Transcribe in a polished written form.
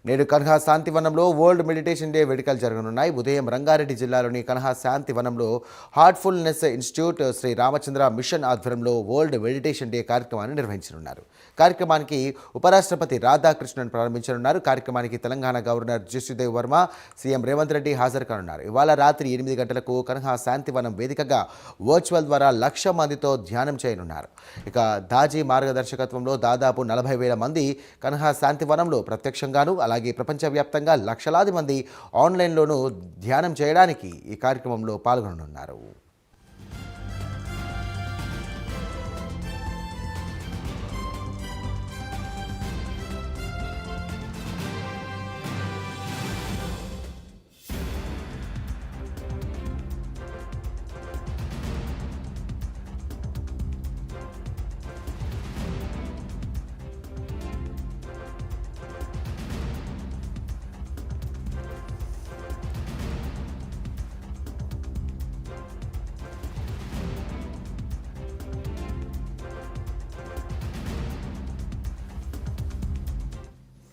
నేడు కన్హా శాంతివనంలో world meditation day వేడుకలు జరగనున్నాయి. ఉదయం రంగారెడ్డి జిల్లాలోని కన్హా శాంతివనంలో heartfulness institute Shri Ramachandra mission ఆధ్వర్యంలో వరల్డ్ మెడిటేషన్ డే కార్యక్రమాన్ని నిర్వహించనున్నారు. కార్యక్రమానికి ఉపరాష్ట్రపతి రాధాకృష్ణన్ ప్రారంభించనున్నారు. కార్యక్రమానికి తెలంగాణ గవర్నర్ జిష్ణుదేవ్ వర్మ, సీఎం రేవంత్ రెడ్డి హాజరు కానున్నారు. ఇవాళ రాత్రి 8 గంటలకు కన్హా శాంతివనం వేదికగా వర్చువల్ ద్వారా 1,00,000 మందితో ధ్యానం చేయనున్నారు. ఇక దాజీ మార్గదర్శకత్వంలో దాదాపు 40,000 మంది కన్హా శాంతివనంలో ప్రత్యక్షంగాను అలాగే ప్రపంచవ్యాప్తంగా లక్షలాది మంది ఆన్లైన్లోనూ ధ్యానం చేయడానికి ఈ కార్యక్రమంలో పాల్గొననున్నారు.